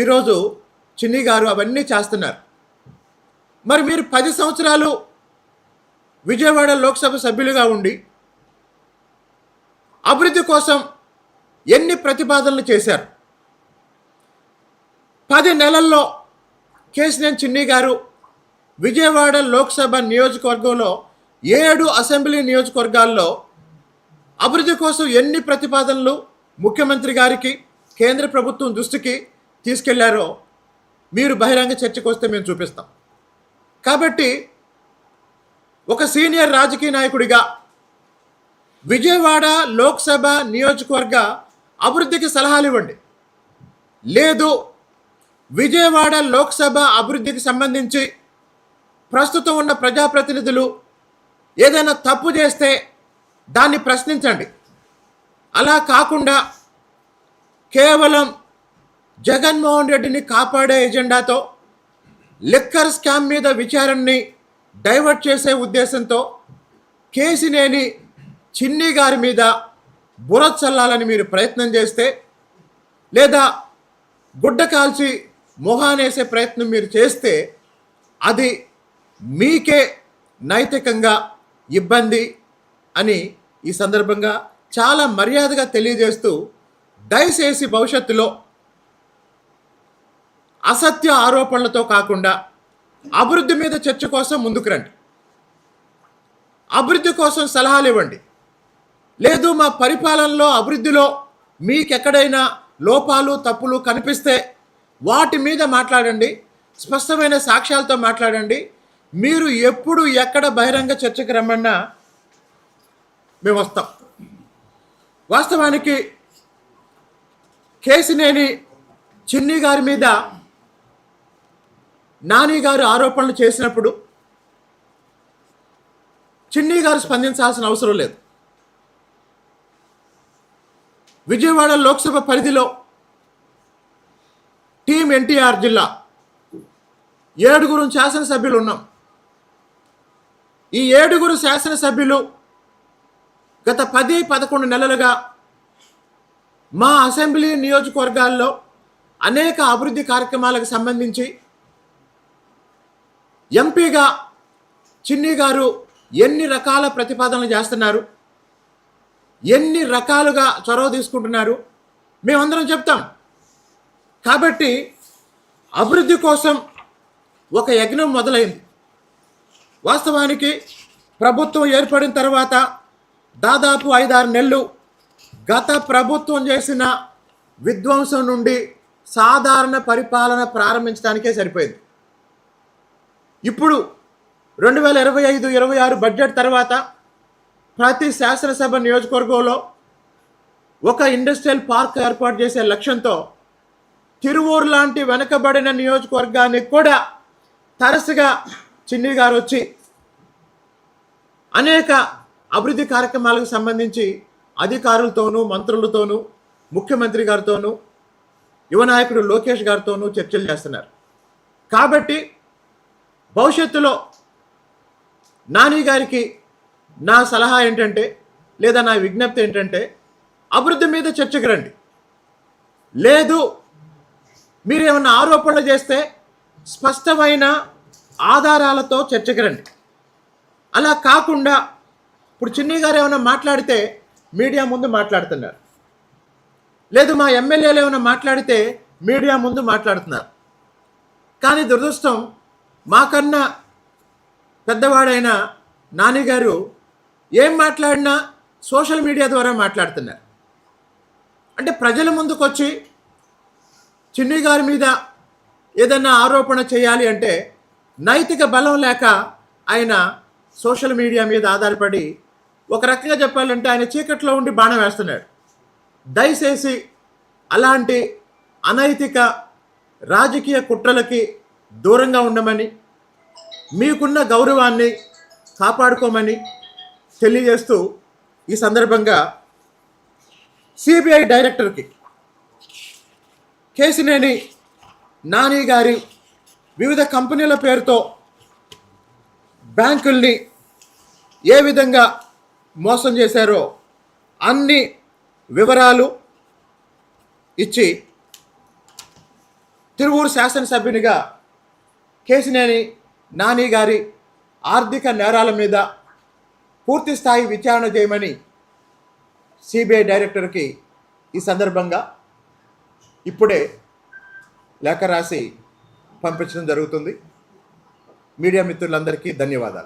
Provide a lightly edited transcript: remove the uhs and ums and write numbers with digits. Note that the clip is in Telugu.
ఈరోజు చిన్ని గారు అవన్నీ చేస్తున్నారు. మరి మీరు 10 సంవత్సరాలు విజయవాడ లోక్సభ సభ్యులుగా ఉండి అభివృద్ధి కోసం ఎన్ని ప్రతిపాదనలు చేశారు? 10 నెలల్లో కేశినేని చిన్ని గారు విజయవాడ లోక్సభ నియోజకవర్గంలో 7 అసెంబ్లీ నియోజకవర్గాల్లో అభివృద్ధి కోసం ఎన్ని ప్రతిపాదనలు ముఖ్యమంత్రి గారికి, కేంద్ర ప్రభుత్వం దృష్టికి తీసుకెళ్లారో మీరు బహిరంగ చర్చకు వస్తే మేము చూపిస్తాం. కాబట్టి ఒక సీనియర్ రాజకీయ నాయకుడిగా విజయవాడ లోక్సభ నియోజకవర్గ అభివృద్ధికి సలహాలు ఇవ్వండి. లేదు విజయవాడ లోక్సభ అభివృద్ధికి సంబంధించి ప్రస్తుతం ఉన్న ప్రజాప్రతినిధులు ఏదైనా తప్పు చేస్తే దాన్ని ప్రశ్నించండి. అలా కాకుండా కేవలం జగన్మోహన్ రెడ్డిని కాపాడే ఎజెండాతో లిక్కర్ స్కామ్ మీద విచారణని డైవర్ట్ చేసే ఉద్దేశంతో కేశినేని చిన్ని గారి మీద బురద చల్లాలని మీరు ప్రయత్నం చేస్తే, లేదా గుడ్డ కాల్చి మొహానేసే ప్రయత్నం మీరు చేస్తే అది మీకే నైతికంగా ఇబ్బంది అని ఈ సందర్భంగా చాలా మర్యాదగా తెలియజేస్తూ, దయచేసి భవిష్యత్తులో అసత్య ఆరోపణలతో కాకుండా అభివృద్ధి మీద చర్చ కోసం ముందుకు రండి. అభివృద్ధి కోసం సలహాలు ఇవ్వండి. లేదు మా పరిపాలనలో అభివృద్ధిలో మీకెక్కడైనా లోపాలు తప్పులు కనిపిస్తే వాటి మీద మాట్లాడండి. స్పష్టమైన సాక్ష్యాలతో మాట్లాడండి. మీరు ఎప్పుడు ఎక్కడ బహిరంగ చర్చకు రమ్మన్నా మేము వస్తాం. వాస్తవానికి కేశినేని చిన్ని గారి మీద నాని గారు ఆరోపణలు చేసినప్పుడు చిన్ని గారు స్పందించాల్సిన అవసరం లేదు. విజయవాడ లోక్సభ పరిధిలో టీం ఎన్టీఆర్ జిల్లా 7 శాసనసభ్యులు ఉన్నాం. ఈ 7 శాసనసభ్యులు గత 10-11 నెలలుగా మా అసెంబ్లీ నియోజకవర్గాల్లో అనేక అభివృద్ధి కార్యక్రమాలకు సంబంధించి ఎంపీగా చిన్ని గారు ఎన్ని రకాల ప్రతిపాదనలు చేస్తున్నారు, ఎన్ని రకాలుగా చొరవ తీసుకుంటున్నారు మేమందరం చెప్తాం. కాబట్టి అభివృద్ధి కోసం ఒక యజ్ఞం మొదలైంది. వాస్తవానికి ప్రభుత్వం ఏర్పడిన తర్వాత దాదాపు 5-6 నెలలు గత ప్రభుత్వం చేసిన విధ్వంసం నుండి సాధారణ పరిపాలన ప్రారంభించడానికే సరిపోయింది. ఇప్పుడు 2025-26 బడ్జెట్ తర్వాత ప్రతి శాసనసభ నియోజకవర్గంలో ఒక ఇండస్ట్రియల్ పార్క్ ఏర్పాటు చేసే లక్ష్యంతో తిరువూరు లాంటి వెనుకబడిన నియోజకవర్గానికి కూడా తరచుగా చిన్ని గారు వచ్చి అనేక అభివృద్ధి కార్యక్రమాలకు సంబంధించి అధికారులతోనూ, మంత్రులతోనూ, ముఖ్యమంత్రి గారితోనూ, యువ నాయకుడు లోకేష్ గారితోనూ చర్చలు చేస్తున్నారు. కాబట్టి భవిష్యత్తులో నాని గారికి నా సలహా ఏంటంటే, లేదా నా విజ్ఞప్తి ఏంటంటే, అభివృద్ధి మీద చర్చకు రండి. లేదు మీరు ఏమన్నా ఆరోపణలు చేస్తే స్పష్టమైన ఆధారాలతో చర్చకు రండి. అలా కాకుండా ఇప్పుడు చిన్ని గారు ఏమైనా మాట్లాడితే మీడియా ముందు మాట్లాడుతున్నారు, లేదు మా ఎమ్మెల్యేలు ఏమైనా మాట్లాడితే మీడియా ముందు మాట్లాడుతున్నారు. కానీ దురదృష్టం, మాకన్నా పెద్దవాడైన నాని గారు ఏం మాట్లాడినా సోషల్ మీడియా ద్వారా మాట్లాడుతున్నారు. అంటే ప్రజల ముందుకు వచ్చి చిన్ని గారి మీద ఏదన్నా ఆరోపణ చేయాలి అంటే నైతిక బలం లేక ఆయన సోషల్ మీడియా మీద ఆధారపడి, ఒక రకంగా చెప్పాలంటే ఆయన చీకట్లో ఉండి బాణం వేస్తున్నాడు. దయచేసి అలాంటి అనైతిక రాజకీయ కుట్రలకి దూరంగా ఉండమని, మీకున్న గౌరవాన్ని కాపాడుకోమని తెలియజేస్తూ ఈ సందర్భంగా సిబిఐ డైరెక్టర్కి కేశినేని నాని గారి వివిధ కంపెనీల పేరుతో బ్యాంకుల్ని ఏ విధంగా మోసం చేశారో అన్ని వివరాలు ఇచ్చి తిరువూరు శాసనసభ్యునిగా కేశినేని నాని గారి ఆర్థిక నేరాల మీద పూర్తి స్థాయి విచారణ చేయమని సిబిఐ డైరెక్టర్కి ఈ సందర్భంగా ఇప్పుడే లేఖ రాసి పంపించడం జరుగుతుంది. మీడియా మిత్రులందరికీ ధన్యవాదాలు.